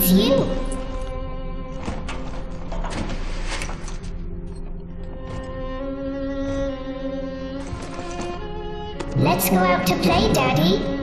It's you! Let's go out to play, Daddy.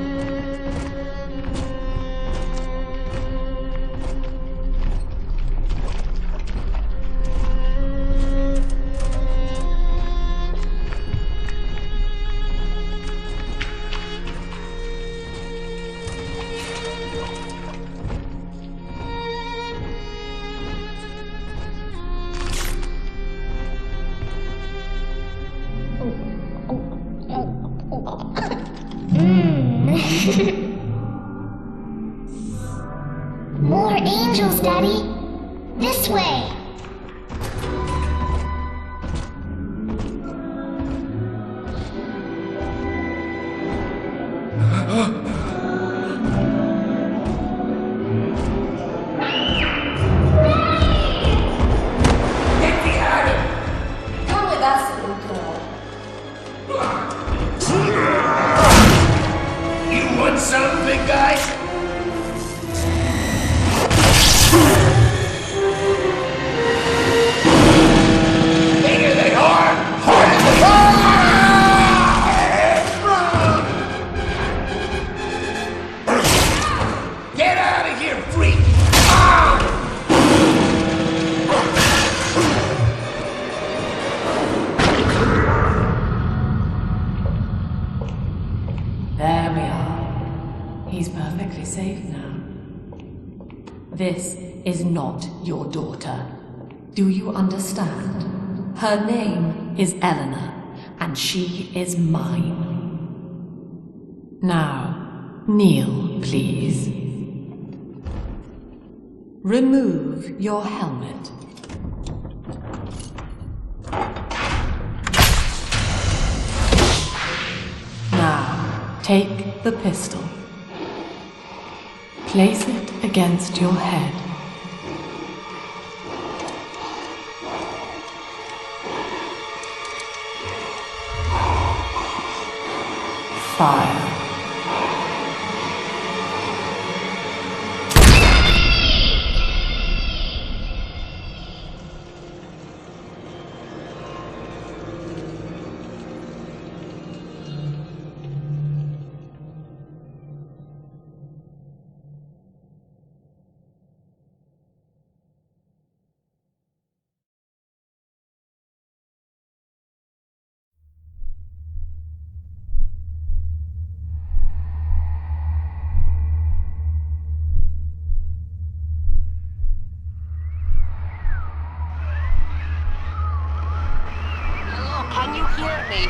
More angels, Daddy! This way! Get me out of here! Come with us, little girl. You want some, big guy? Bigger than hard! Harder than hard! Get out of here, freak! There we are. He's perfectly safe now. This is not your daughter. Do you understand? Her name is Eleanor, and she is mine. Now, kneel, please. Remove your helmet. Now, take the pistol. Place it against your head. Fire. Can you hear me?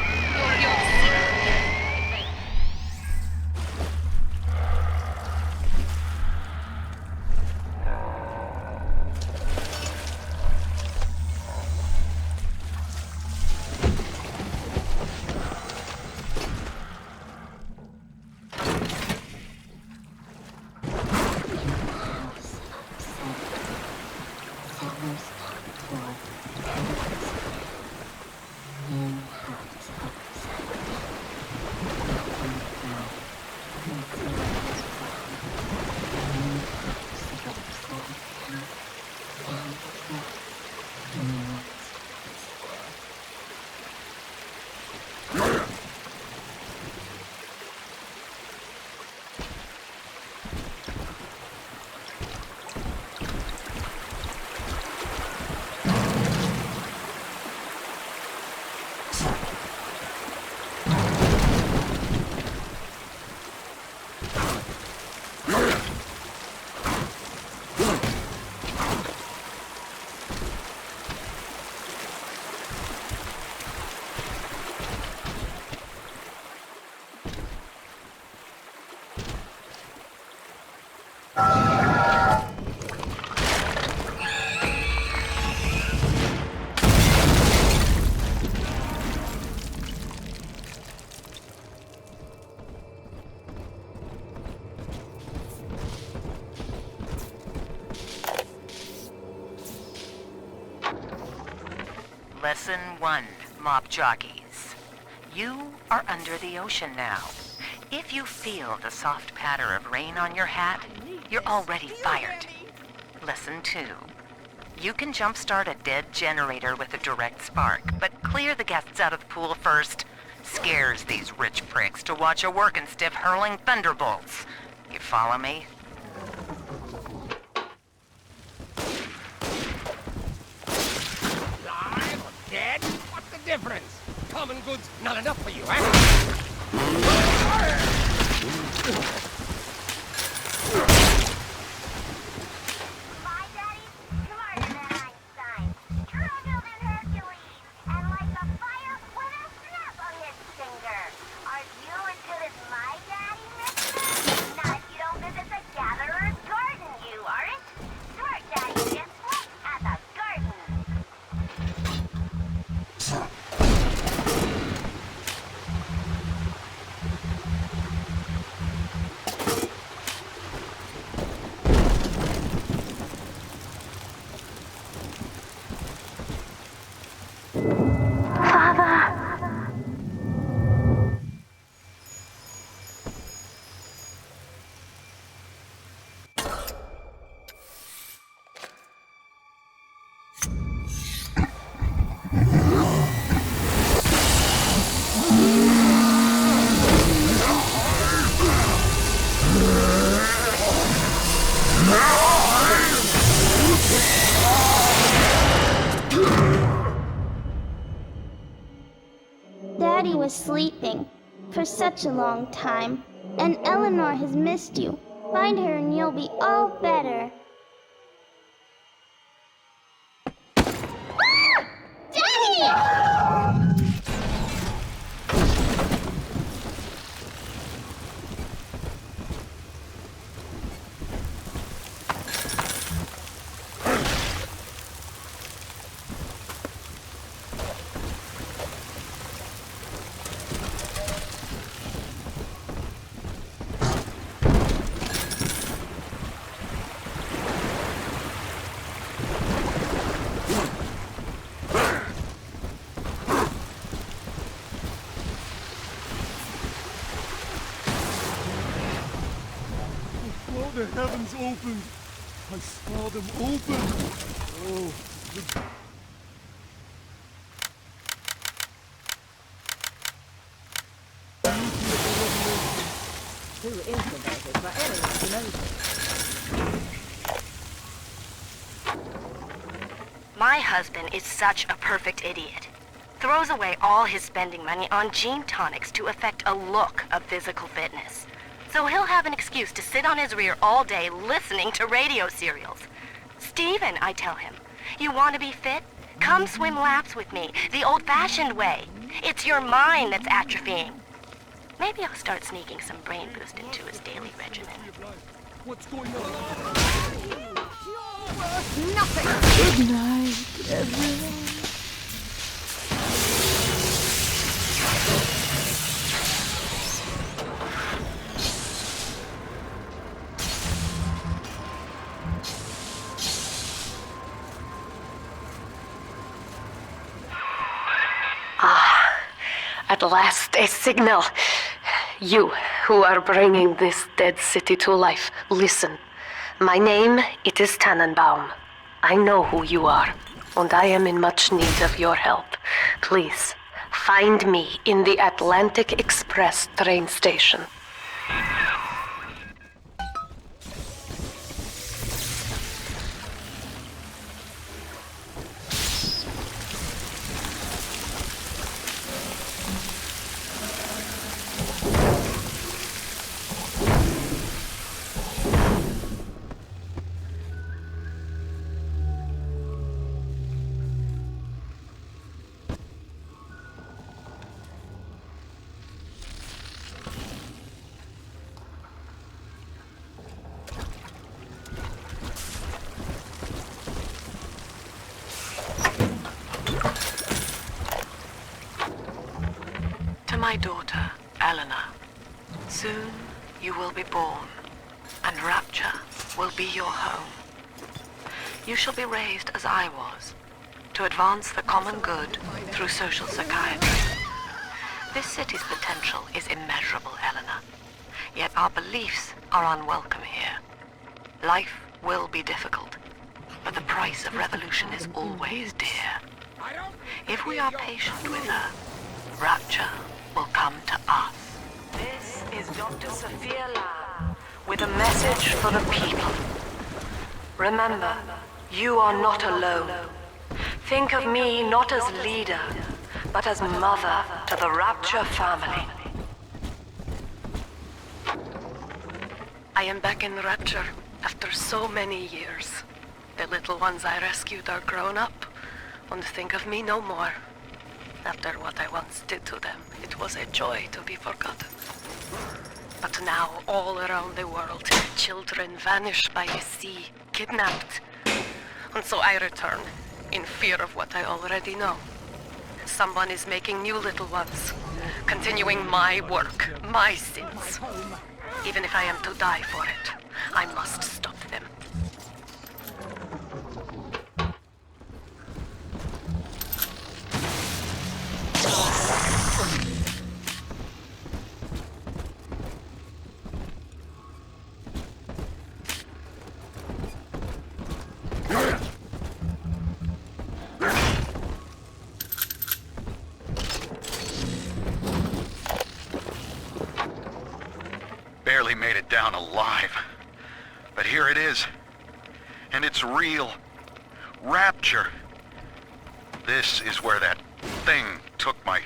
Lesson 1, mob jockeys. You are under the ocean now. If you feel the soft patter of rain on your hat, you're already fired. Lesson 2. You can jumpstart a dead generator with a direct spark, but clear the guests out of the pool first. Scares these rich pricks to watch a working stiff hurling thunderbolts. You follow me? Alive or dead? What's the difference? Common goods not enough for you, eh? My daddy's smarter than Einstein, stronger than Hercules, and like a fire with a snap on his finger. Are you as good as my daddy, mister? Not if you don't visit the gatherer's garden, you aren't. Smart daddy just went at the garden. Daddy was sleeping for such a long time, and Eleanor has missed you. Find her and you'll be all better. Ah! Daddy! The heavens opened. I saw them open. Oh, the... Too introverted for anyone to notice. My husband is such a perfect idiot. Throws away all his spending money on gene tonics to affect a look of physical fitness. So he'll have an excuse to sit on his rear all day listening to radio serials. Stephen, I tell him, you want to be fit? Come swim laps with me, the old-fashioned way. It's your mind that's atrophying. Maybe I'll start sneaking some brain boost into his daily regimen. What's going on? Nothing! Good night, everyone. At last, a signal. You, who are bringing this dead city to life, listen. My name, it is Tannenbaum. I know who you are, and I am in much need of your help. Please, find me in the Atlantic Express train station. To my daughter, Eleanor, soon you will be born, and Rapture will be your home. You shall be raised as I was, to advance the common good through social psychiatry. This city's potential is immeasurable, Eleanor, yet our beliefs are unwelcome here. Life will be difficult, price of revolution is always dear. If we are patient with her, rapture will come to us. This is Dr. Sophia Lamb with a message for the people. Remember, you are not alone. Think of me not as leader, but as mother to the Rapture family. I am back in Rapture after so many years. The little ones I rescued are grown up and think of me no more. After what I once did to them, it was a joy to be forgotten. But now, all around the world, children vanish by the sea, kidnapped. And so I return, in fear of what I already know. Someone is making new little ones, continuing my work, my sins. Even if I am to die for it, I must stop them. Barely made it down alive. But here it is. And it's real. Rapture. This is where that thing took my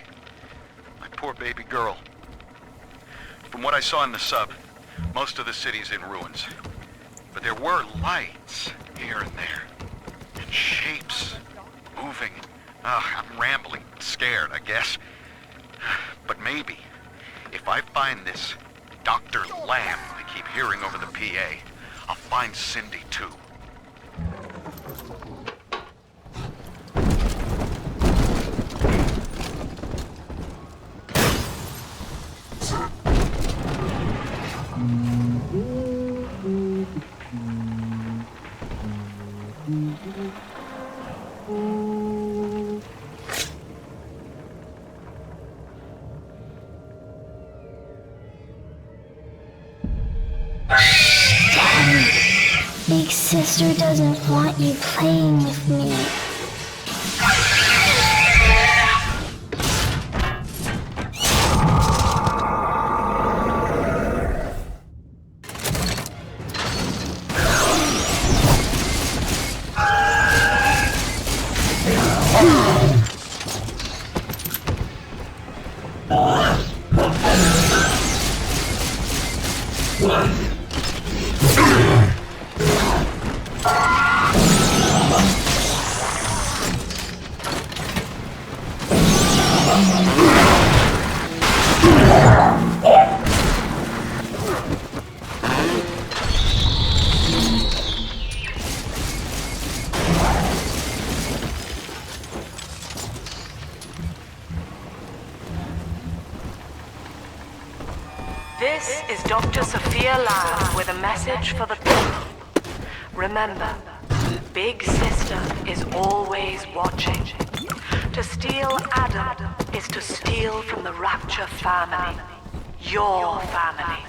poor baby girl. From what I saw in the sub, most of the city's in ruins. But there were lights here and there. And shapes moving. I'm rambling, scared, I guess. But maybe, if I find this Dr. Lamb I keep hearing over the PA, I'll find Cindy too. Big sister doesn't want you playing with me. This is Dr. Sophia Lamb with a message for the people. Remember, Big Sister is always watching. To steal Adam is to steal from the Rapture family. Your family.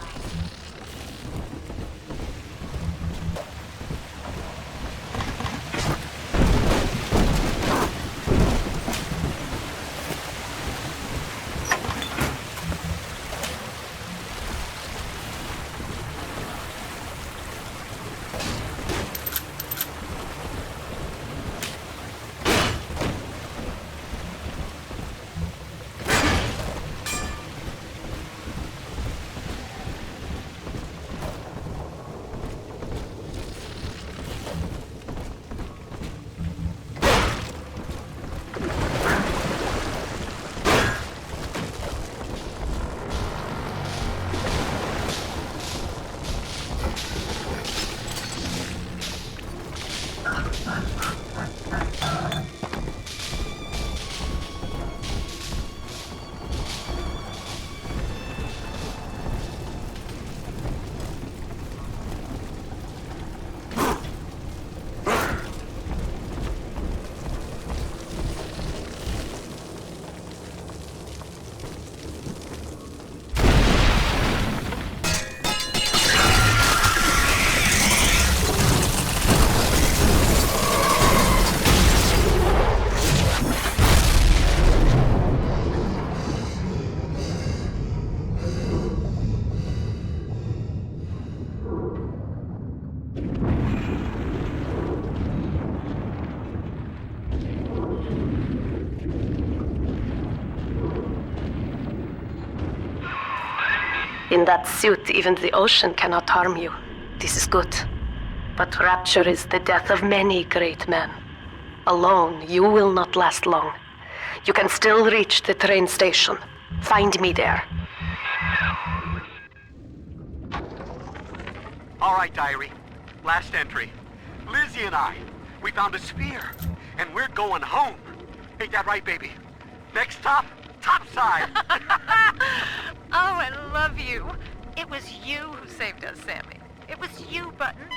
In that suit, even the ocean cannot harm you. This is good. But rapture is the death of many great men. Alone, you will not last long. You can still reach the train station. Find me there. All right, diary. Last entry. Lizzie and I, we found a sphere, and we're going home. Ain't that right, baby? Next stop, topside. Oh, I love you. It was you who saved us, Sammy. It was you, Button.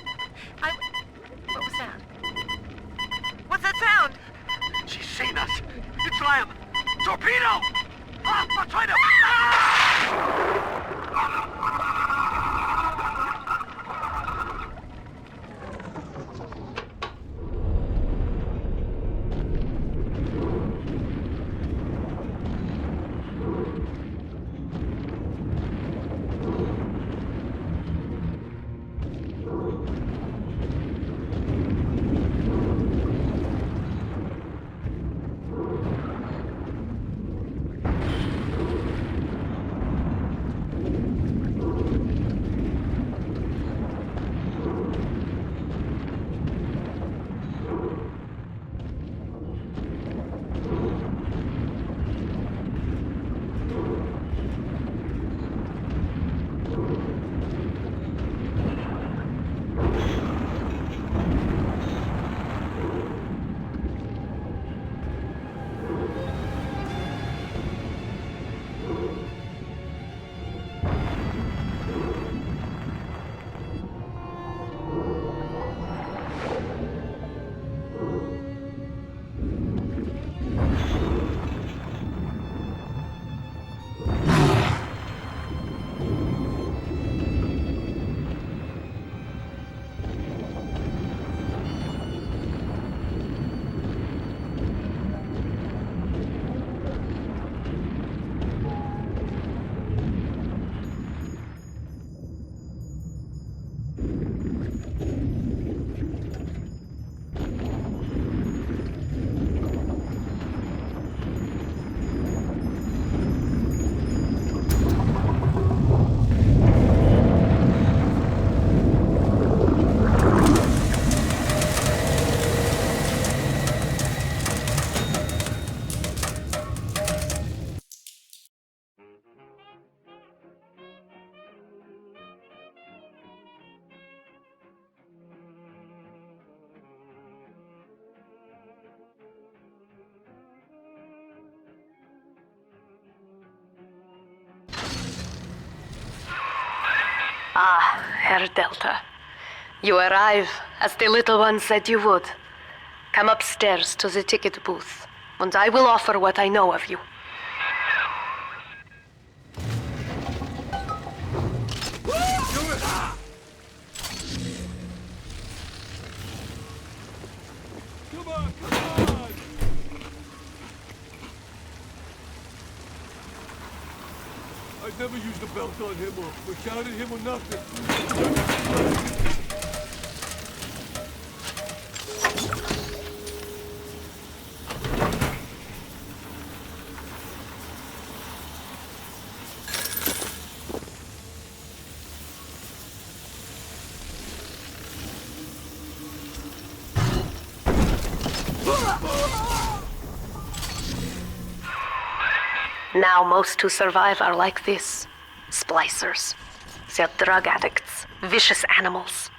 What was that? What's that sound? She's seen us. It's Lamb. Torpedo! Ah, I'm trying to... Ah! Ah, Herr Delta. You arrive, as the little one said you would. Come upstairs to the ticket booth, and I will offer what I know of you. Come on, come on! I'd never used a belt on him or shouted him or nothing. Now most who survive are like this. Splicers. They're drug addicts. Vicious animals.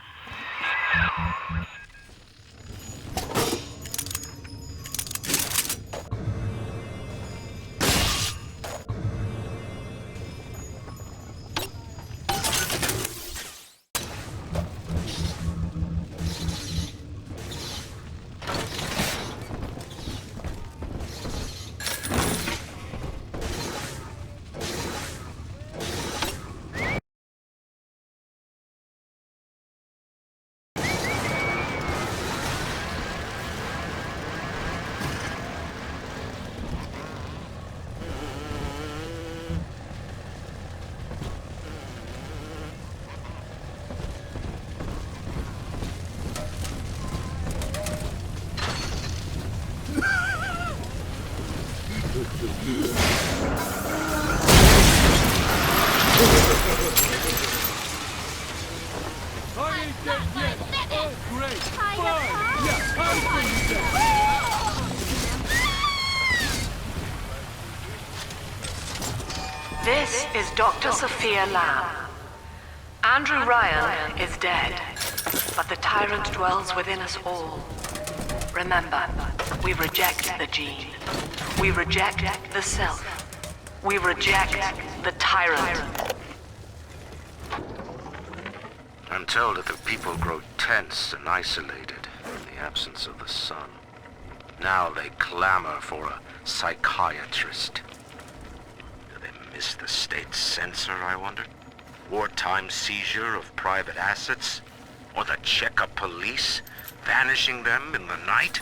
is Dr. Sophia Lamb. Andrew Ryan is dead, but the tyrant dwells within us all. Remember, we reject the gene. We reject the self. We reject the tyrant. I'm told that the people grow tense and isolated in the absence of the sun. Now they clamor for a psychiatrist. Do they miss the state censor, I wonder? Wartime seizure of private assets? Or the checkup police, vanishing them in the night?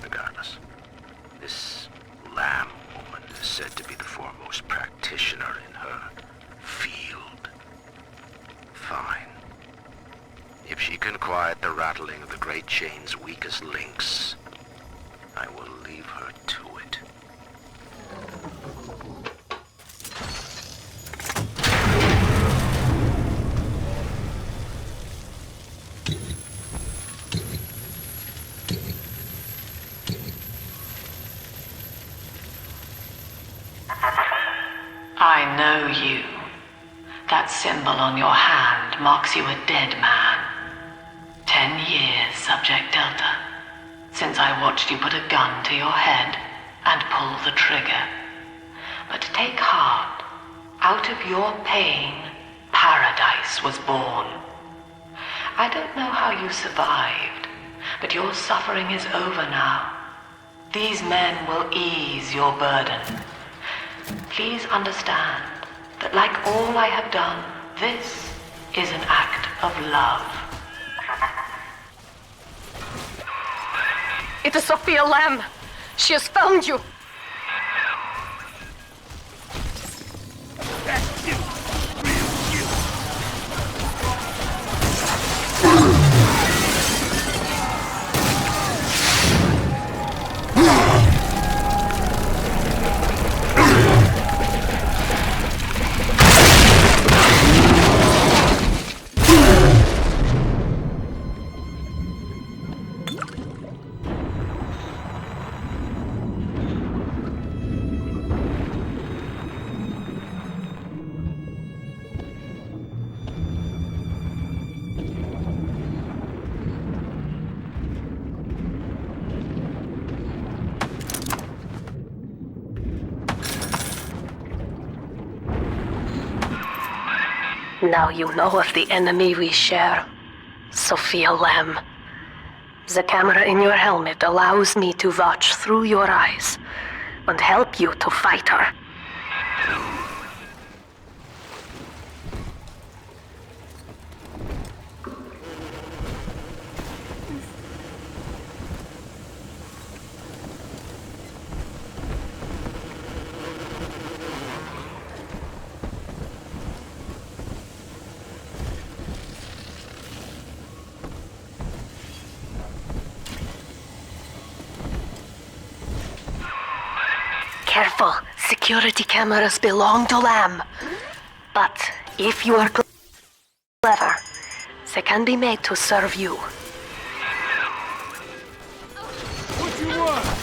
Regardless, this Lamb woman is said to be the foremost practitioner in her field. Fine. If she can quiet the rattling of the Great Chain's weakest links, I will leave her to it. I know you. That symbol on your hand marks you a dead man. 10 years, Subject Delta, since I watched you put a gun to your head and pull the trigger. But take heart. Out of your pain, paradise was born. I don't know how you survived, but your suffering is over now. These men will ease your burden. Please understand that like all I have done, this is an act of love. It is Sophia Lamb. She has found you. Now you know of the enemy we share, Sophia Lamb. The camera in your helmet allows me to watch through your eyes and help you to fight her. Careful, security cameras belong to Lamb. But if you are clever, they can be made to serve you. What do you want?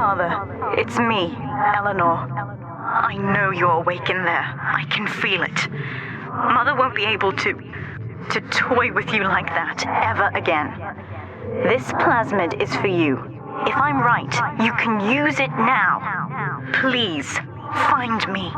Father, it's me, Eleanor. I know you're awake in there. I can feel it. Mother won't be able to toy with you like that ever again. This plasmid is for you. If I'm right, you can use it now. Please, find me.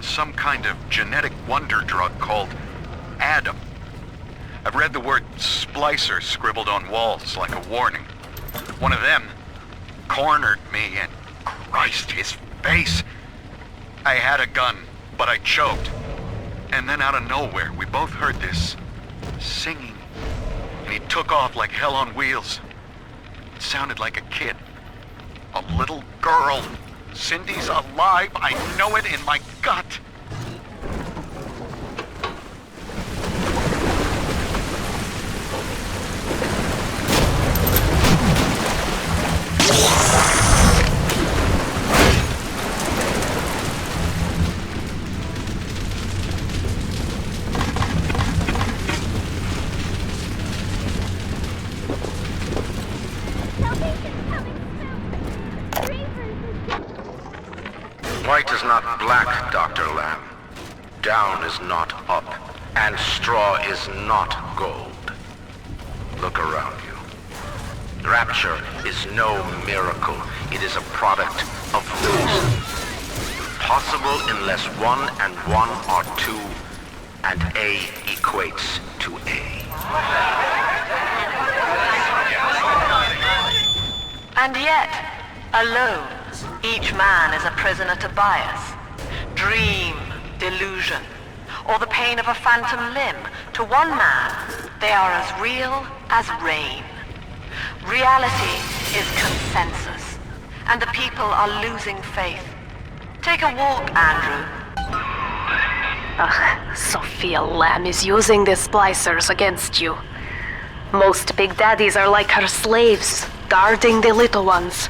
Some kind of genetic wonder drug called Adam. I've read the word splicer scribbled on walls like a warning. One of them cornered me and Christ, his face. I had a gun, but I choked. And then out of nowhere, we both heard this singing. And he took off like hell on wheels. It sounded like a kid. A little girl. Cindy's alive. I know it in my gut. White is not black, Dr. Lamb. Down is not up, and straw is not gold. Look around you. Rapture is no miracle. It is a product of reason. Possible unless 1 and 1 are 2, and A equates to A. And yet, alone, each man is a prisoner to bias, dream, delusion, or the pain of a phantom limb. To one man, they are as real as rain. Reality is consensus, and the people are losing faith. Take a walk, Andrew. Ugh, Sophia Lamb is using the splicers against you. Most big daddies are like her slaves, guarding the little ones.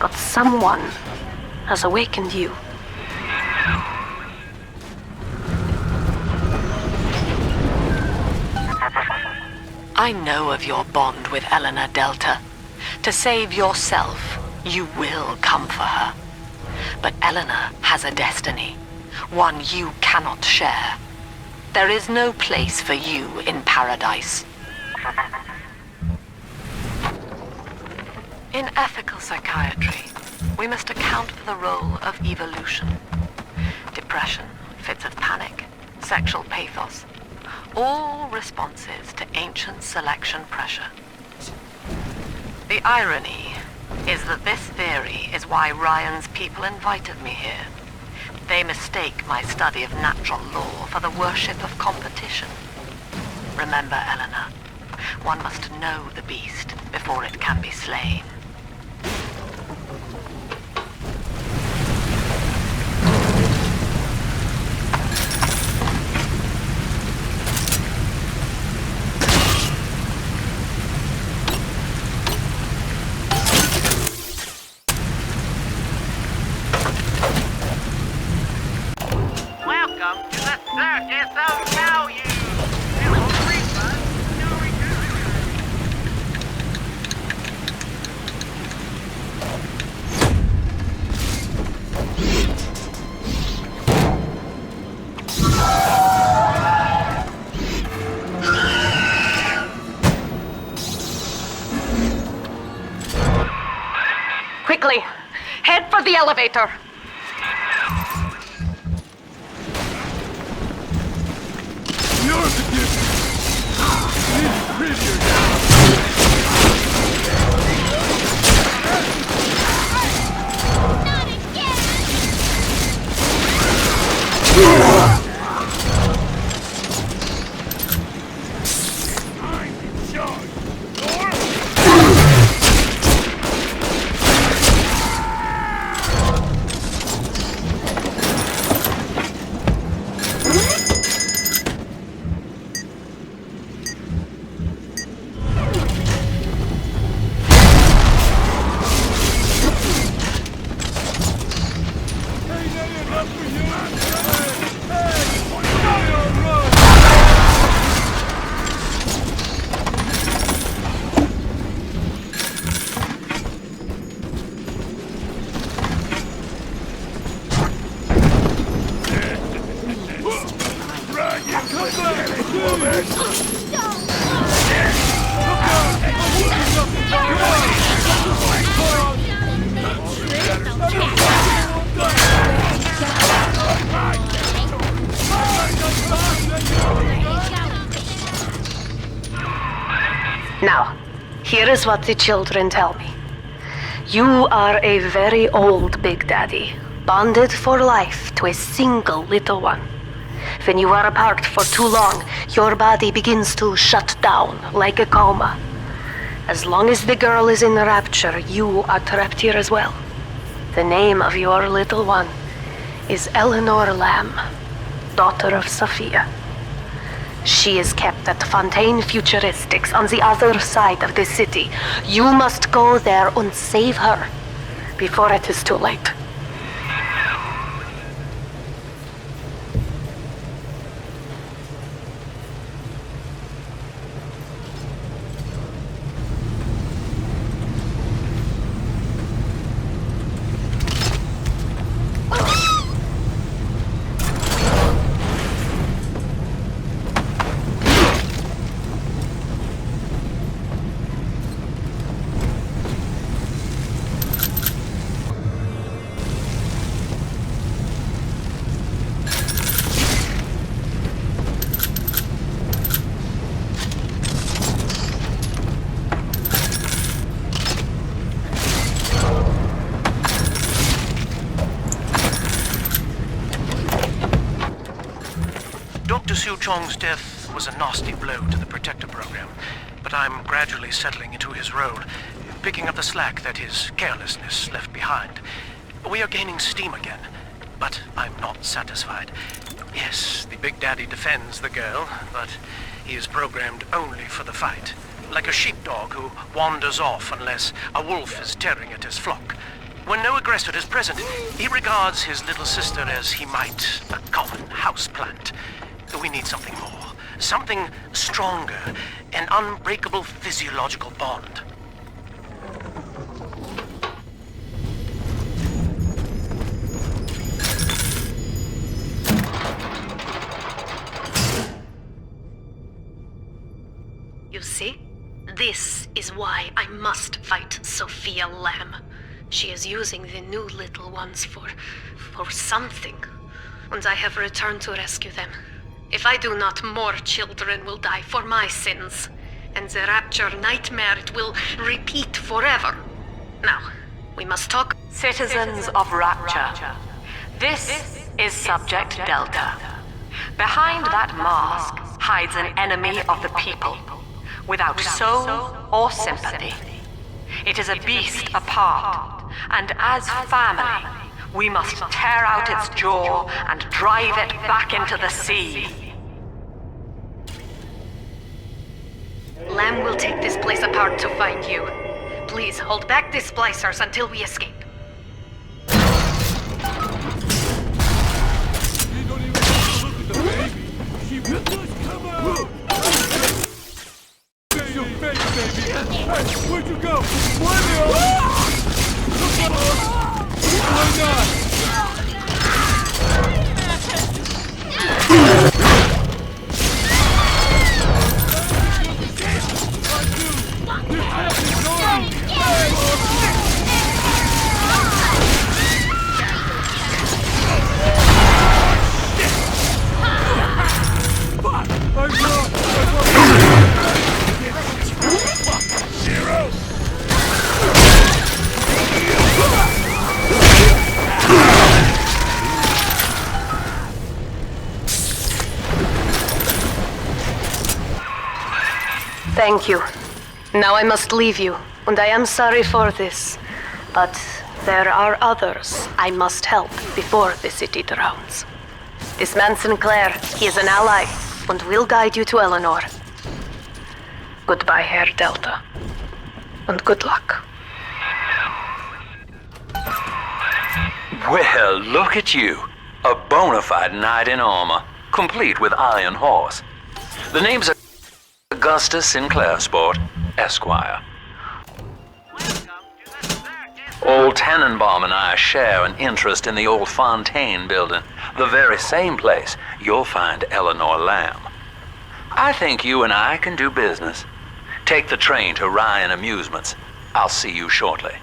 But someone has awakened you. I know of your bond with Eleanor Delta. To save yourself, You will come for her. But Eleanor has a destiny, one you cannot share. There is no place for you in paradise. In ethical psychiatry, we must account for the role of evolution. Depression, fits of panic, sexual pathos, all responses to ancient selection pressure. The irony is that this theory is why Ryan's people invited me here. They mistake my study of natural law for the worship of competition. Remember, Eleanor, one must know the beast before it can be slain. Welcome to the Circus of Value! No refund, no return. Quickly, head for the elevator. You're the difference. It's prettier now. I'm in charge. Now, here is what the children tell me. You are a very old Big Daddy, bonded for life to a single little one. When you are apart for too long, your body begins to shut down like a coma. As long as the girl is in rapture, you are trapped here as well. The name of your little one is Eleanor Lamb, daughter of Sophia. She is kept at Fontaine Futuristics on the other side of the city. You must go there and save her before it is too late. Chong's death was a nasty blow to the Protector program, but I'm gradually settling into his role, picking up the slack that his carelessness left behind. We are gaining steam again, but I'm not satisfied. Yes, the Big Daddy defends the girl, but he is programmed only for the fight, like a sheepdog who wanders off unless a wolf is tearing at his flock. When no aggressor is present, he regards his little sister as he might a common houseplant. We need something more, something stronger, an unbreakable physiological bond. You see? This is why I must fight Sophia Lamb. She is using the new little ones for something. And I have returned to rescue them. If I do not, more children will die for my sins. And the Rapture nightmare, it will repeat forever. Now, we must talk. Citizens of Rapture, this is Subject Delta. Behind that mask hides an enemy of the people, without soul or sympathy. It is a beast apart, and as family, we must tear out its jaw and drive it back into the sea. Lamb will take this place apart to find you. Please hold back the splicers until we escape. You don't even look at the baby. She will just come out. Say your face, baby. Hey, where'd you go? Why not? Thank you. Now I must leave you, and I am sorry for this. But there are others I must help before the city drowns. This man Sinclair, he is an ally, and will guide you to Eleanor. Goodbye, Herr Delta. And good luck. Well, look at you. A bona fide knight in armor, complete with iron horse. The name's Augustus Sinclair Sport, Esquire. Old Tannenbaum and I share an interest in the old Fontaine building, the very same place you'll find Eleanor Lamb. I think you and I can do business. Take the train to Ryan Amusements. I'll see you shortly.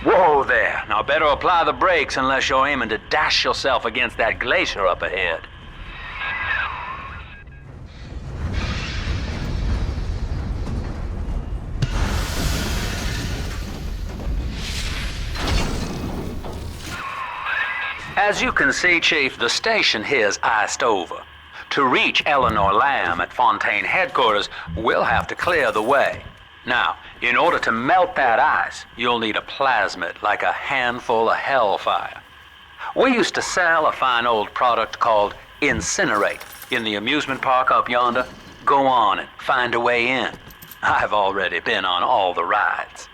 Whoa there. Now better apply the brakes unless you're aiming to dash yourself against that glacier up ahead. As you can see, Chief, the station here's iced over. To reach Eleanor Lamb at Fontaine headquarters, we'll have to clear the way. Now, in order to melt that ice, you'll need a plasmid, like a handful of hellfire. We used to sell a fine old product called Incinerate in the amusement park up yonder. Go on and find a way in. I've already been on all the rides.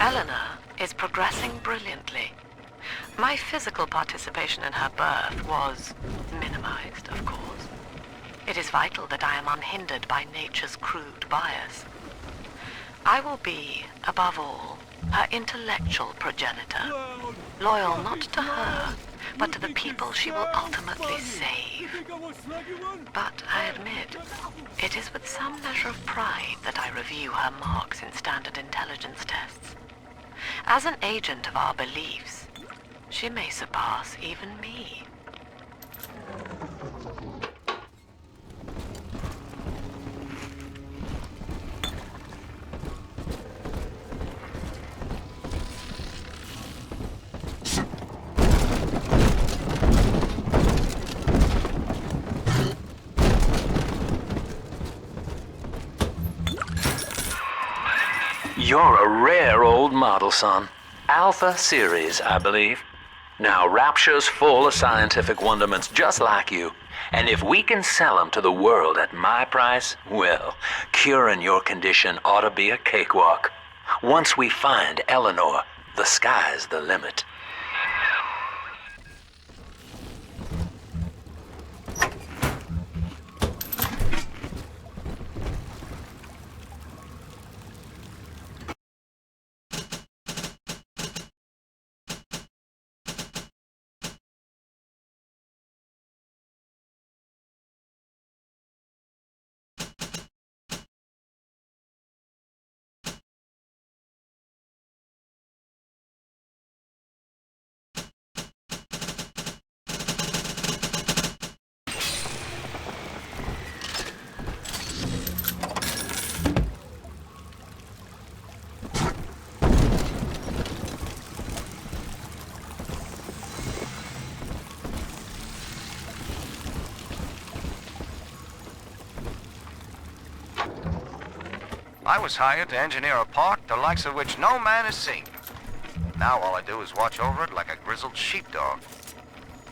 Eleanor is progressing brilliantly. My physical participation in her birth was minimized, of course. It is vital that I am unhindered by nature's crude bias. I will be, above all, her intellectual progenitor, loyal not to her, but to the people she will ultimately save. But I admit, it is with some measure of pride that I review her marks in standard intelligence tests. As an agent of our beliefs, she may surpass even me. You're a rare old model, son. Alpha series, I believe. Now, Rapture's full of scientific wonderments just like you. And if we can sell them to the world at my price, well, curing your condition ought to be a cakewalk. Once we find Eleanor, the sky's the limit. I was hired to engineer a park the likes of which no man has seen. Now all I do is watch over it like a grizzled sheepdog.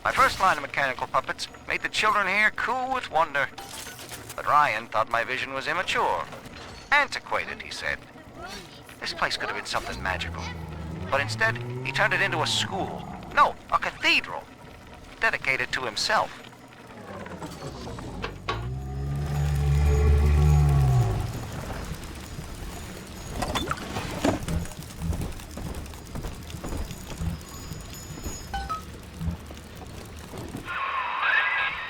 My first line of mechanical puppets made the children here cool with wonder. But Ryan thought my vision was immature. Antiquated, he said. This place could have been something magical. But instead, he turned it into a school. No, a cathedral. Dedicated to himself.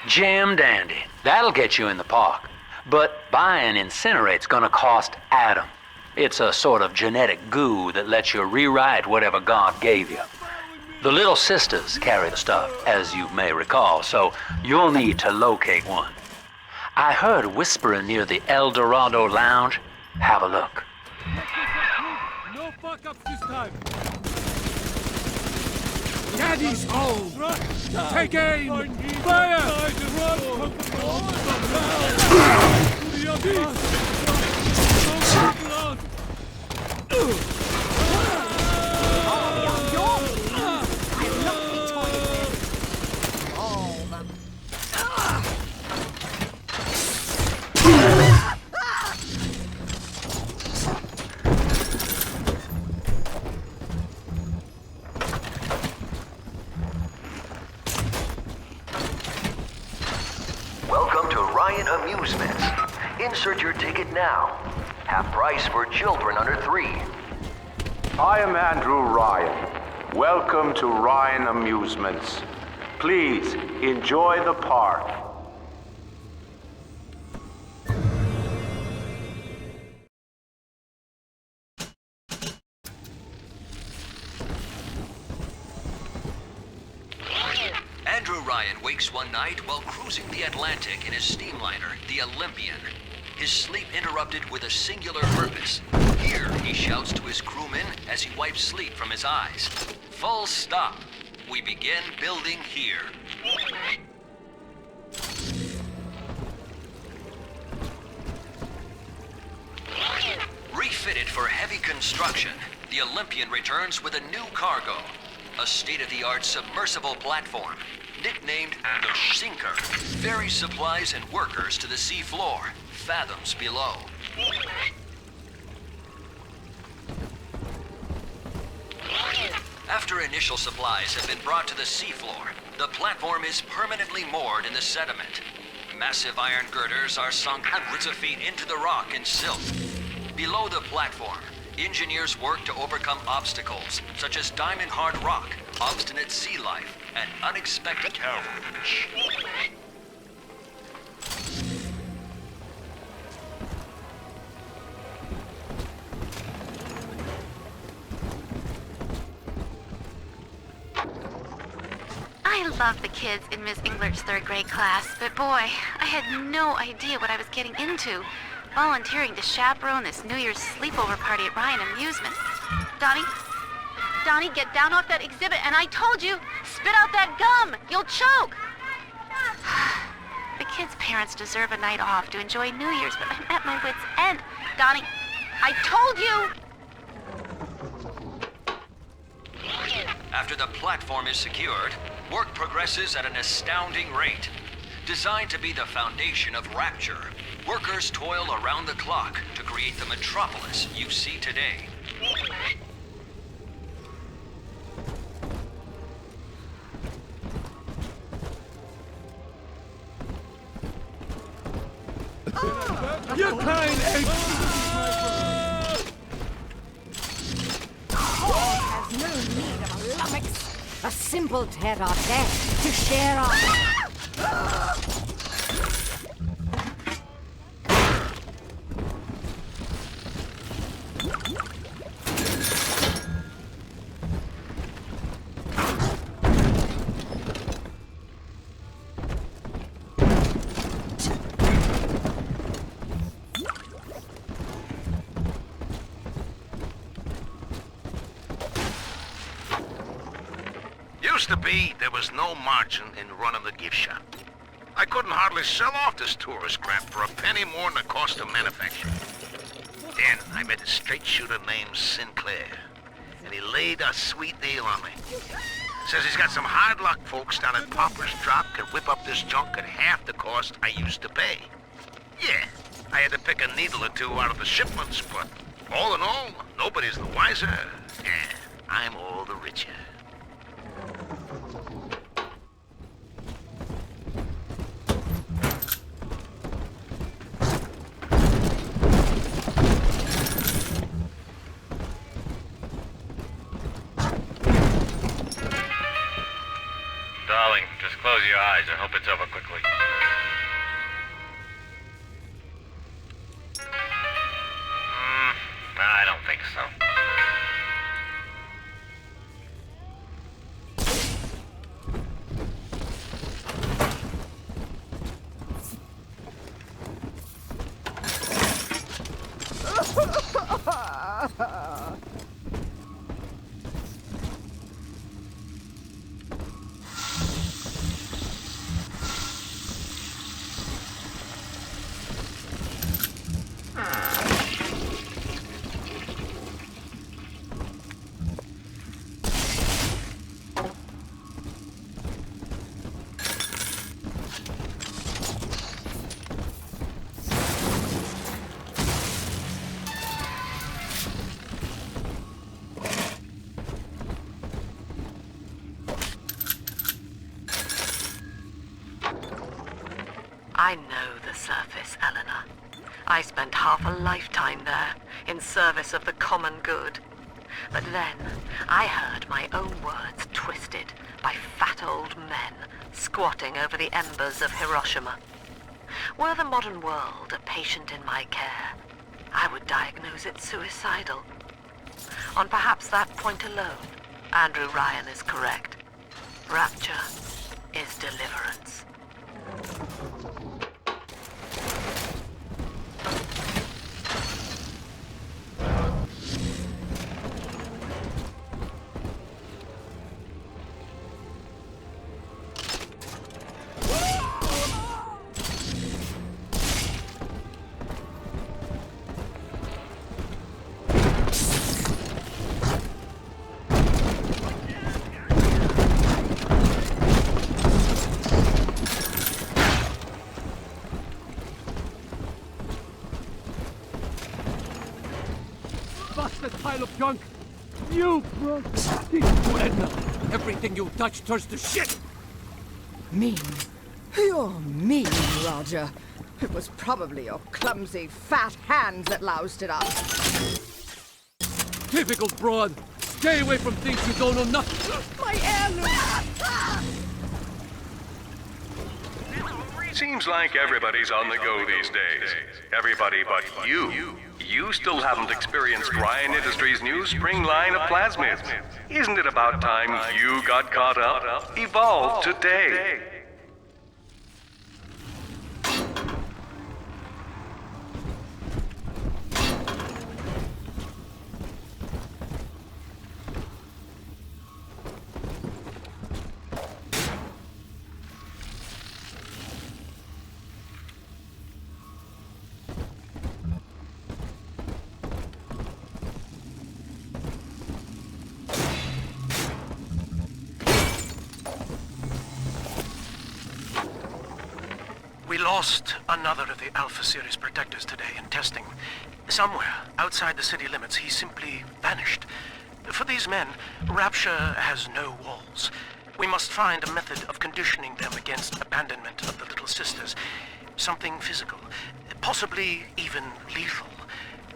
Jam dandy. That'll get you in the park. But buying Incinerate's gonna cost Adam. It's a sort of genetic goo that lets you rewrite whatever God gave you. The little sisters carry the stuff, as you may recall, so you'll need to locate one. I heard whispering near the El Dorado Lounge. Have a look. No fuck-ups this time. Daddy's home! Take aim! Fire! Welcome to Ryan Amusements. Insert your ticket now. Half price for children under 3. I am Andrew Ryan. Welcome to Ryan Amusements. Please enjoy the park. Andrew Ryan wakes one night while cruising the Atlantic in his steamliner, the Olympian. His sleep interrupted with a singular purpose. Here, he shouts to his crewmen as he wipes sleep from his eyes. Full stop. We begin building here. Refitted for heavy construction, the Olympian returns with a new cargo. A state-of-the-art submersible platform, nicknamed the Sinker, ferries supplies and workers to the sea floor, fathoms below. After initial supplies have been brought to the seafloor, the platform is permanently moored in the sediment. Massive iron girders are sunk hundreds of feet into the rock and silt. Below the platform, engineers work to overcome obstacles such as diamond-hard rock, obstinate sea life, and unexpected terror. I love the kids in Miss Englert's third grade class, but boy, I had no idea what I was getting into. Volunteering to chaperone this New Year's sleepover party at Ryan Amusements. Donnie, get down off that exhibit, and I told you, spit out that gum! You'll choke! The kids' parents deserve a night off to enjoy New Year's, but I'm at my wit's end. Donnie, I told you! After the platform is secured, work progresses at an astounding rate. Designed to be the foundation of Rapture, workers toil around the clock to create the metropolis you see today. You kind Has no need of a lummox. A simple terre-à-terre to share our... Used to be, there was no margin in running the gift shop. I couldn't hardly sell off this tourist crap for a penny more than the cost of manufacture. Then I met a straight shooter named Sinclair, and he laid a sweet deal on me. Says he's got some hard luck folks down at Popper's Drop can whip up this junk at half the cost I used to pay. Yeah, I had to pick a needle or two out of the shipments, but all in all, nobody's the wiser, and I'm all the richer. Darling, just close your eyes. I hope it's over quickly. I don't think so. I know the surface, Eleanor. I spent half a lifetime there, in service of the common good. But then, I heard my own words twisted by fat old men squatting over the embers of Hiroshima. Were the modern world a patient in my care, I would diagnose it suicidal. On perhaps that point alone, Andrew Ryan is correct. Rapture is deliverance. Bust this pile of junk! of you, bro. Edna, everything you touch turns to shit! Mean. You're mean, Roger. It was probably your clumsy, fat hands that loused it up. Typical broad. Stay away from things you don't know nothing. My heirloom! Seems like everybody's on the go these days. Everybody but you. You still haven't experienced Ryan Industries' new spring line of plasmids. Isn't it about time you got caught up? Evolve today. We lost another of the Alpha Series protectors today in testing. Somewhere outside the city limits, he simply vanished. For these men, Rapture has no walls. We must find a method of conditioning them against abandonment of the Little Sisters. Something physical, possibly even lethal.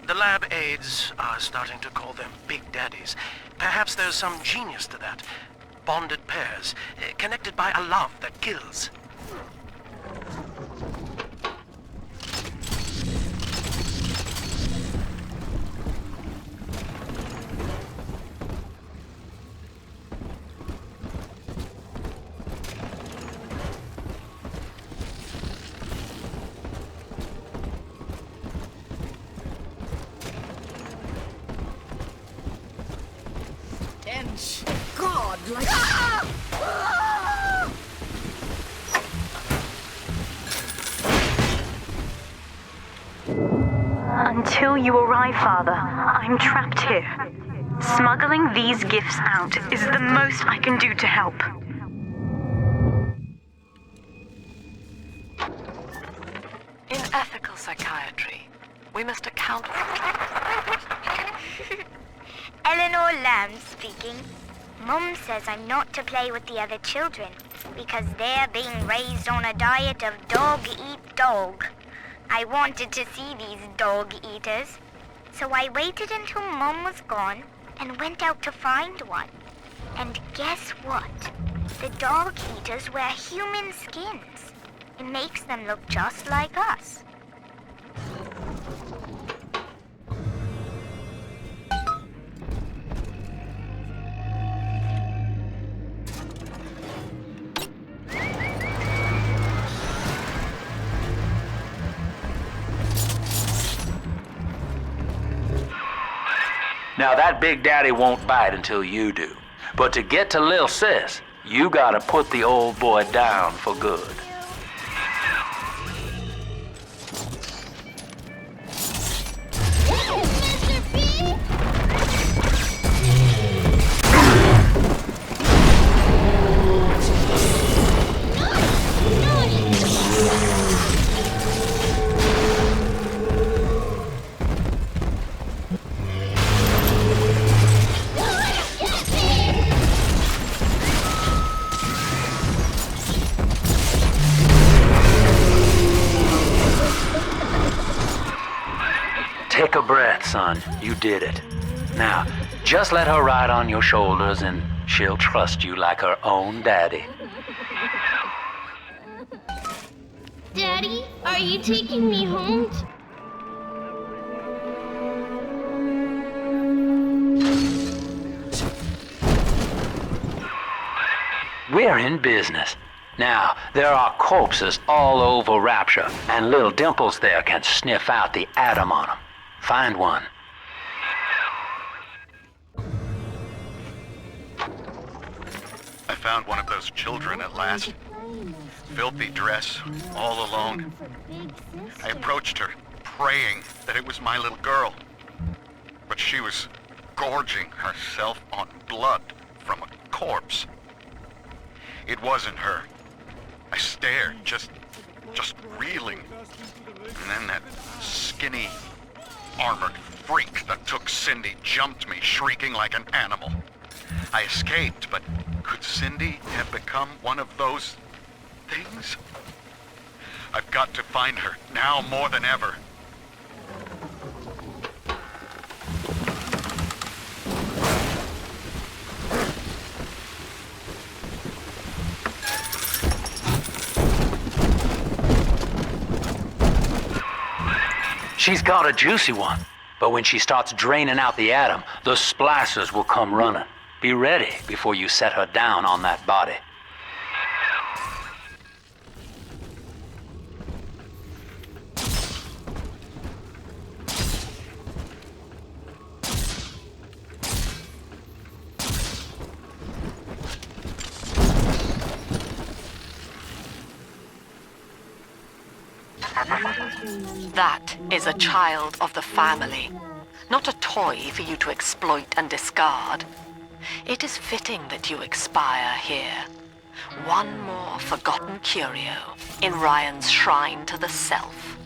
The lab aides are starting to call them Big Daddies. Perhaps there's some genius to that. Bonded pairs, connected by a love that kills. God, like... Until you arrive, Father, I'm trapped here. Smuggling these gifts out is the most I can do to help. In ethical psychiatry, we must account for... Eleanor Lamb speaking. Mum says I'm not to play with the other children because they're being raised on a diet of dog-eat-dog. I wanted to see these dog-eaters, so I waited until Mum was gone and went out to find one. And guess what? The dog-eaters wear human skins. It makes them look just like us. Now that Big Daddy won't bite until you do. But to get to Lil Sis, you gotta put the old boy down for good. Take a breath, son. You did it. Now, just let her ride on your shoulders and she'll trust you like her own daddy. Daddy, are you taking me home? We're in business. Now, there are corpses all over Rapture, and little Dimples there can sniff out the atom on them. Find one. I found one of those children at last. Filthy dress, all alone. I approached her, praying that it was my little girl. But she was gorging herself on blood from a corpse. It wasn't her. I stared, just reeling. And then that skinny, armored freak that took Cindy jumped me, shrieking like an animal. I escaped, but could Cindy have become one of those things? I've got to find her, now more than ever. She's got a juicy one, but when she starts draining out the atom, the splashers will come running. Be ready before you set her down on that body. That is a child of the family, not a toy for you to exploit and discard. It is fitting that you expire here. One more forgotten curio in Ryan's shrine to the self.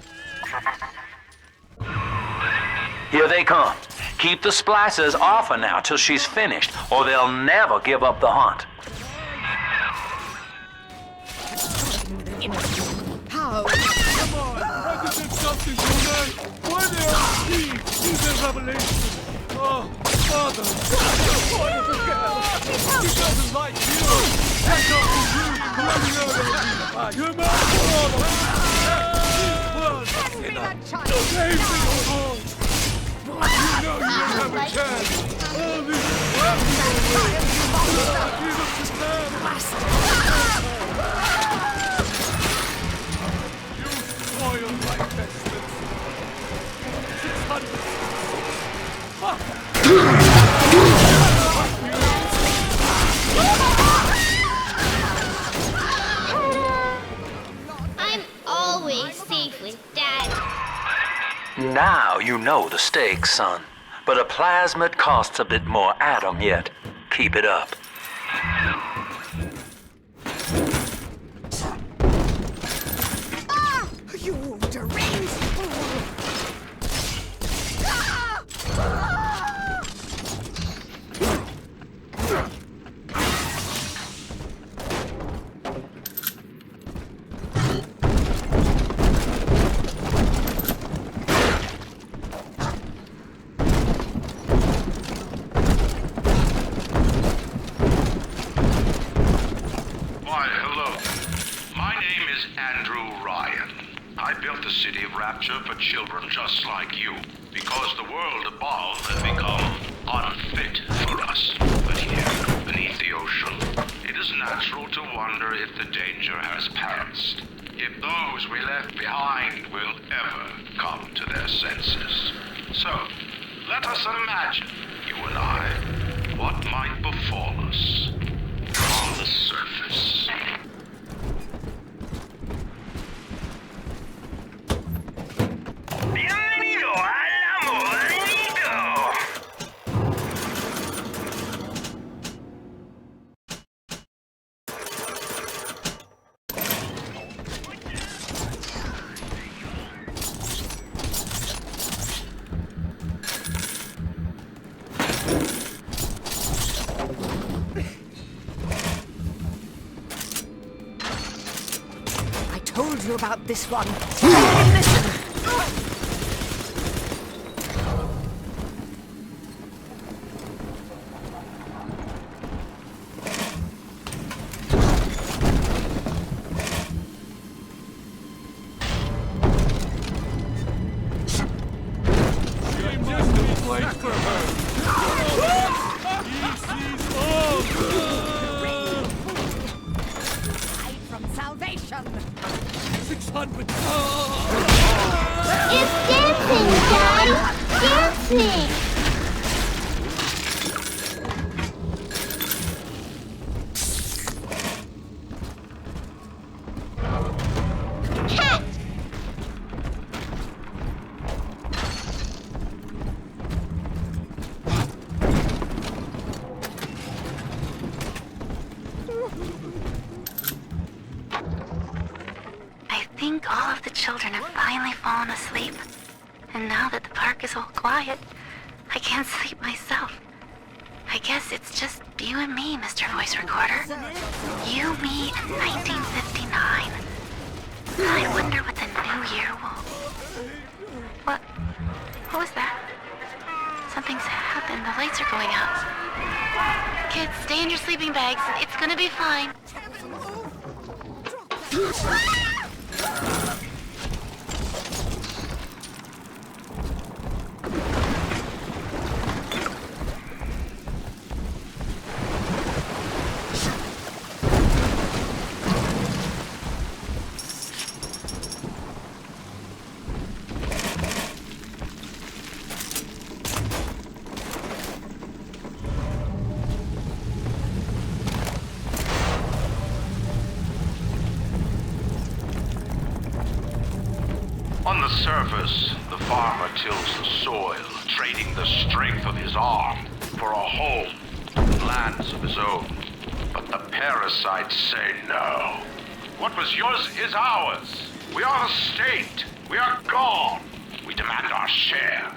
Here they come. Keep the splicers off her now till she's finished, or they'll never give up the hunt. How? Come on, I can do something tonight. Why the hell he's a revelation? Oh, Father. Poor little girl. He doesn't like you. That's not for you. Running out of you. You're not for all of us. Save me, oh. You know you don't have a chance. All these spoil my investments. 600. I'm always safe with Dad. Now you know the stakes, son. But a plasmid costs a bit more atom yet. Keep it up. Ah! You deranged fool! Ah! Ah! Why, hello. My name is Andrew Ryan. I built the city of Rapture for children just like you, because the world above had become unfit for us. But here, beneath the ocean, it is natural to wonder if the danger has passed. If those we left behind will ever come to their senses. So, let us imagine, you and I, what might befall us on the surface. Bienvenido al Amorito. I told you about this one. Listen. From salvation. 600. It's dancing, Daddy! Dancing! Cat! I think all of the children have finally fallen asleep. And now that the park is all quiet. I can't sleep myself. I guess it's just you and me, Mr. Voice Recorder. You, me, and 1959. I wonder what the new year will... What was that? Something's happened. The lights are going out. Kids, stay in your sleeping bags. It's gonna be fine. On the surface, the farmer tills the soil, trading the strength of his arm for a home, lands of his own. But the parasites say no. What was yours is ours. We are the state. We are gone. We demand our share.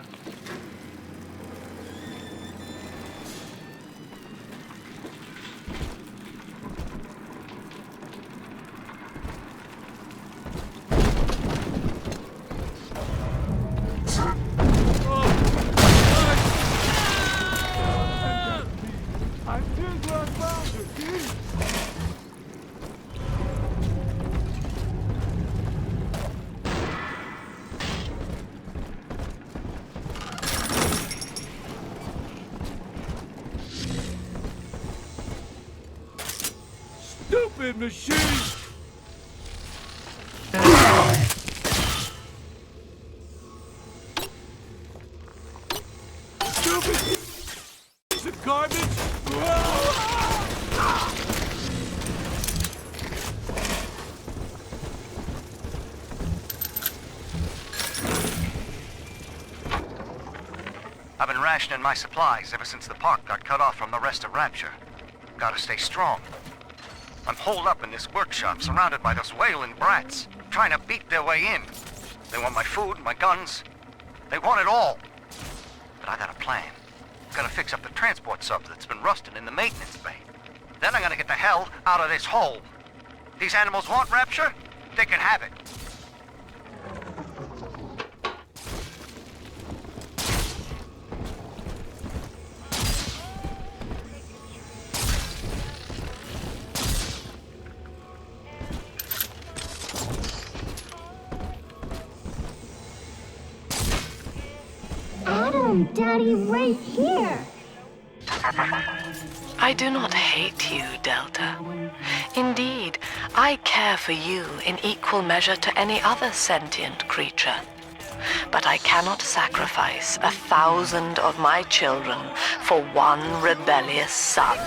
Stupid machine! Stupid piece of garbage! I've been rationing my supplies ever since the park got cut off from the rest of Rapture. Gotta stay strong. I'm holed up in this workshop, surrounded by those wailing brats, trying to beat their way in. They want my food, my guns. They want it all. But I got a plan. Gotta fix up the transport sub that's been rusting in the maintenance bay. Then I'm gonna get the hell out of this hole. These animals want Rapture? They can have it. Adam, Daddy, right here. I do not hate you, Delta. Indeed, I care for you in equal measure to any other sentient creature. But I cannot sacrifice 1,000 of my children for one rebellious son.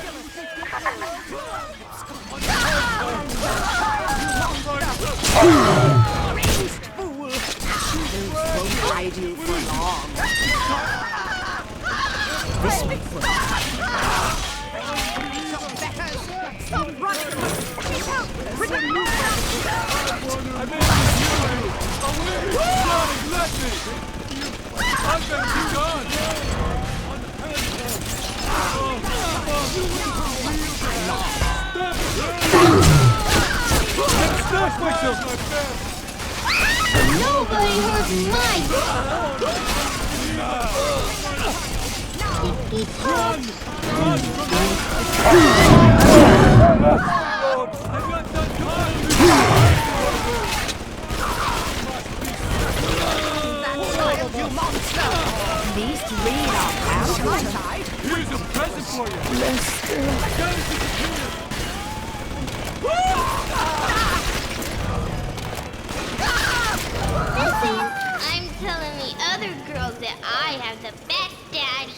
Hide you for long. This may work. Stop running! Please help! Bring it back! I made you! Let me! I'm gonna be gone! Smash myself! Nobody hurts my Run! Run from me! You monster! These three are outside. Here's a present for you! Lester. Listen, I'm telling the other girls that I have the best daddy.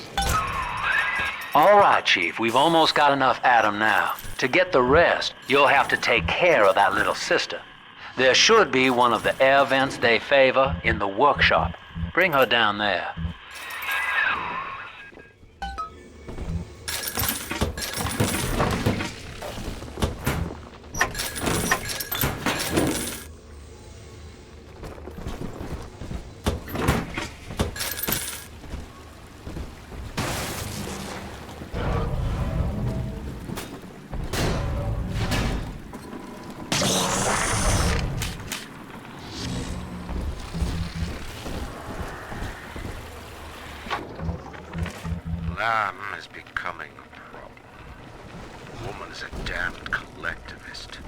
All right, Chief, we've almost got enough Adam now. To get the rest, you'll have to take care of that little sister. There should be one of the air vents they favor in the workshop. Bring her down there. Lamb is becoming a problem. Woman is a damned collectivist.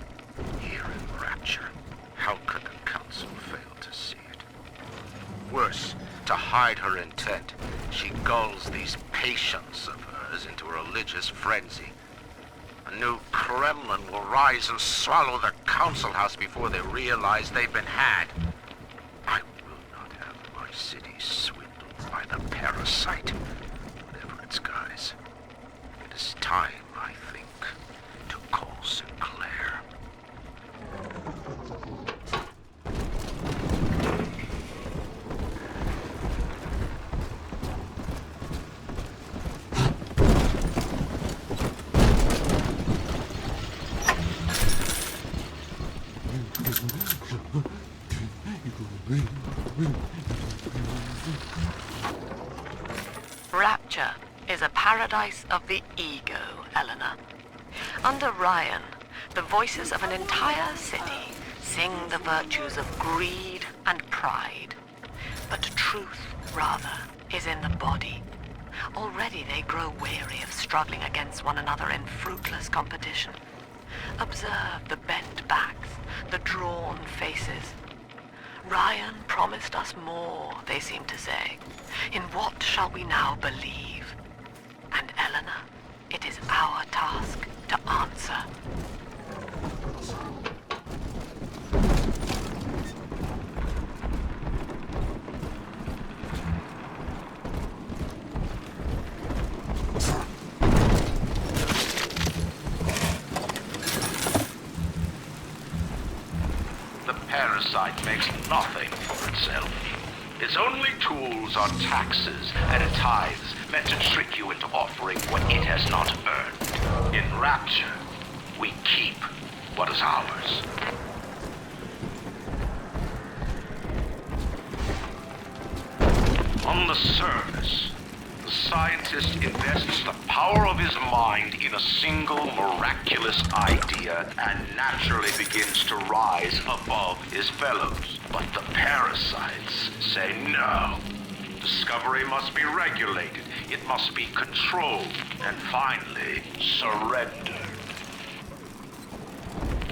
Here in Rapture, how could the Council fail to see it? Worse, to hide her intent, she gulls these patients of hers into a religious frenzy. A new Kremlin will rise and swallow the Council House before they realize they've been had. I will not have my city swindled by the parasite, whatever its guise. It is time, I think, to call Sinclair. Rapture is a paradise of the ego, Eleanor. Under Ryan, the voices of an entire city sing the virtues of greed and pride. But truth, rather, is in the body. Already they grow weary of struggling against one another in fruitless competition. Observe the bent backs, the drawn faces. Ryan promised us more, they seem to say. In what shall we now believe? And Eleanor, it is our task to answer. The parasite makes nothing for itself. Its only tools are taxes and tithes meant to trick you into offering what it has not earned. In Rapture, we keep what is ours. On the surface, the scientist invests the power of his mind in a single miraculous idea and naturally begins to rise above his fellows. But the parasites say no. Discovery must be regulated, it must be controlled, and finally, surrendered.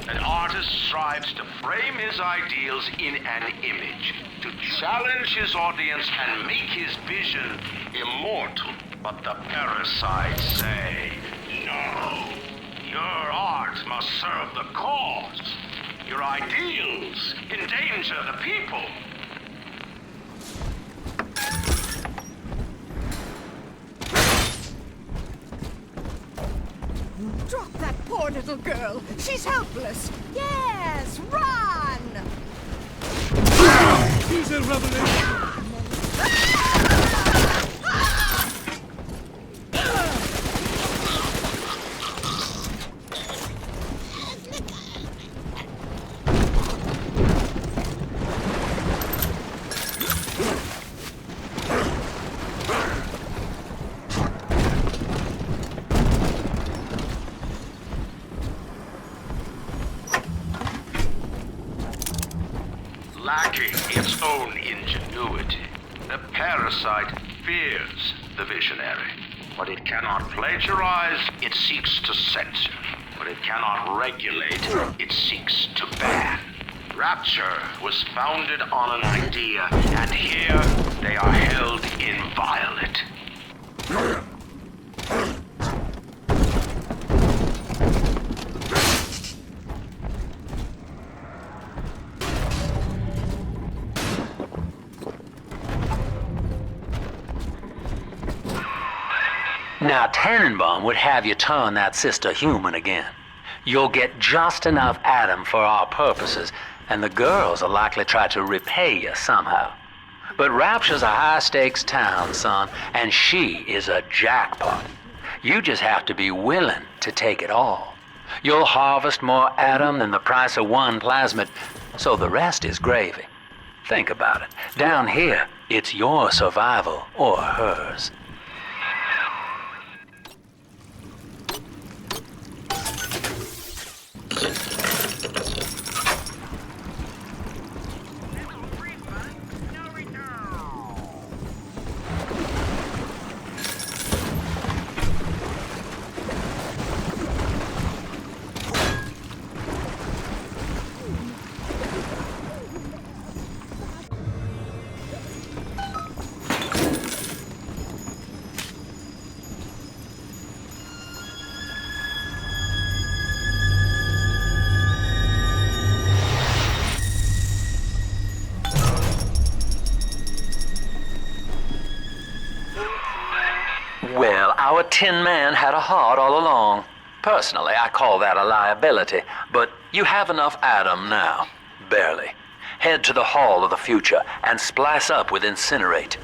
An artist strives to frame his ideals in an image, to challenge his audience and make his vision immortal. But the parasites say, no. Your art must serve the cause. Your ideals endanger the people. Drop that poor little girl. She's helpless. Yes, run! He's a revelation. Lacking its own ingenuity, the parasite fears the visionary. What it cannot plagiarize, it seeks to censor. What it cannot regulate, it seeks to ban. Rapture was founded on an idea, and here they are held inviolate. Now, Tannenbaum would have you turn that sister human again. You'll get just enough Adam for our purposes, and the girls will likely try to repay you somehow. But Rapture's a high-stakes town, son, and she is a jackpot. You just have to be willing to take it all. You'll harvest more Adam than the price of one plasmid, so the rest is gravy. Think about it. Down here, it's your survival or hers. Well, our Tin Man had a heart all along. Personally, I call that a liability, but you have enough Adam now. Barely. Head to the Hall of the Future and splice up with Incinerate.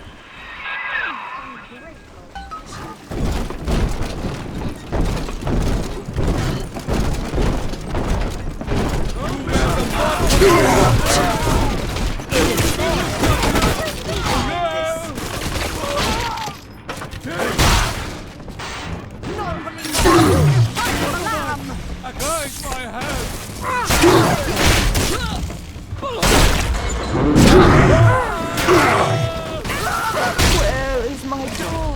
Against my hand! Where is my door?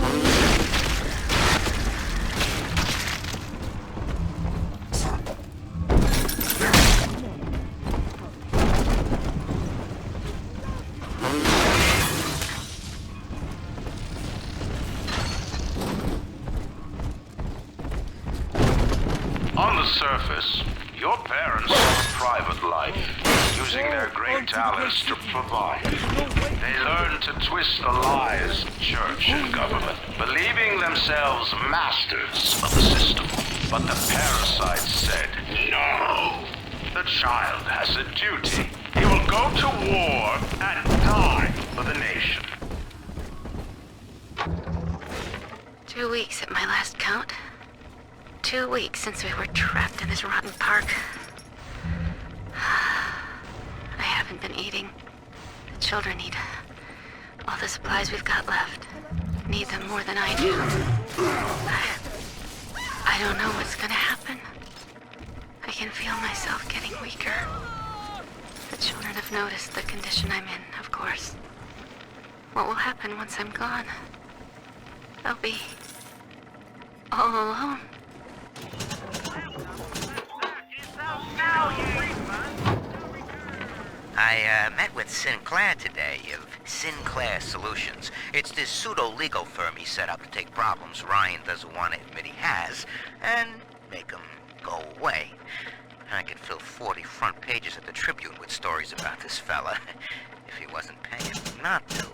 On the surface, your parents have a private life, using their great talents to provide. They learn to twist the lies of church and government, believing themselves masters of the system. But the parasite said, no! The child has a duty. He will go to war and die for the nation. 2 weeks at my last count. 2 weeks since we were trapped in this rotten park. I haven't been eating. The children need all the supplies we've got left. Need them more than I do. I don't know what's gonna happen. I can feel myself getting weaker. The children have noticed the condition I'm in, of course. What will happen once I'm gone? I'll be all alone. I met with Sinclair today of Sinclair Solutions. It's this pseudo-legal firm he set up to take problems Ryan doesn't want to admit he has and make them go away. I could fill 40 front pages of the Tribune with stories about this fella if he wasn't paying me not to.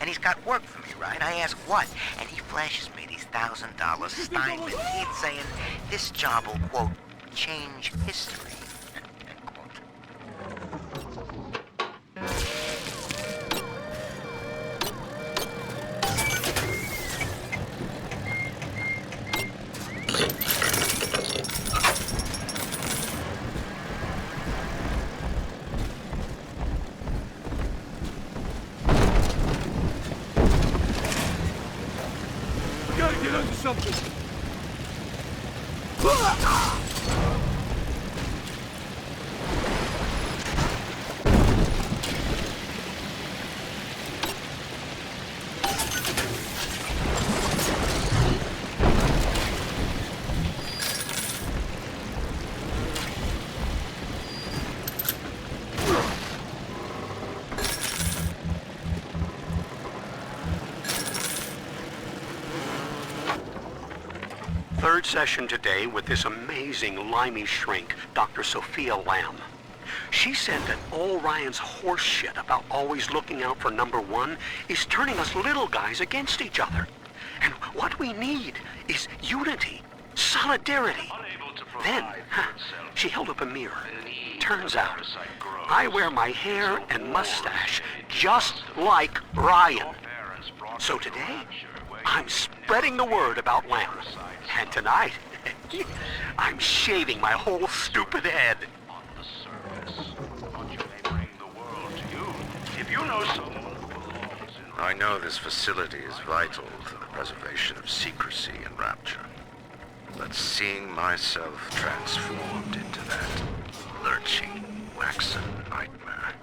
And he's got work for me, right? I ask what, and he flashes me these $1,000 stipends. He's saying this job will, quote, change history, end quote. Gotta get under something! Third session today with this amazing limey shrink, Dr. Sophia Lamb. She said that all Ryan's horse shit about always looking out for number one is turning us little guys against each other. And what we need is unity, solidarity. Then, she held up a mirror. Turns out, I wear my hair and mustache just like Ryan. So today, I'm spreading the word about Lamb. And tonight, I'm shaving my whole stupid head. On the surface, but you may bring the world to you if you know someone who belongs in... I know this facility is vital to the preservation of secrecy and Rapture. But seeing myself transformed into that lurching, waxen nightmare,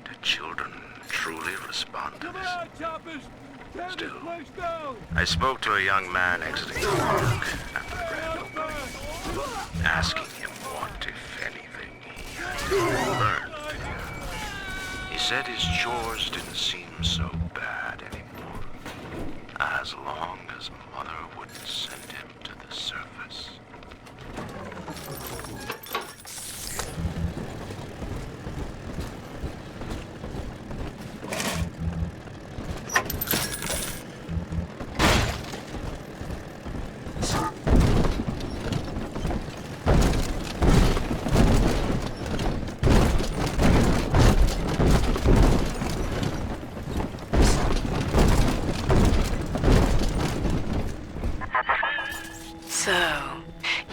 do children truly respond to this? Still, I spoke to a young man exiting the park after the grand opening, asking him what, if anything, he had learned here. He said his chores didn't seem so bad anymore, as long as Mother wouldn't send him to the surface.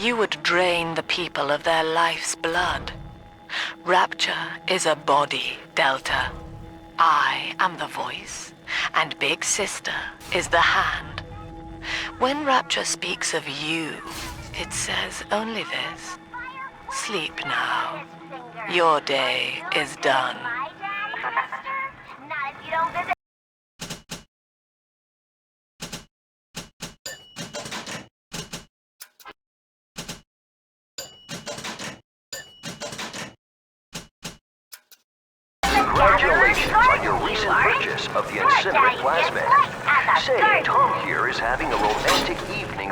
you would drain the people of their life's blood. Rapture is a body, Delta. I am the voice, and Big Sister is the hand. When Rapture speaks of you, it says only this. Sleep now. Your day is done. Not if you don't visit. Congratulations on your recent purchase of the incinerate plasmid. Say, Tom here is having a romantic evening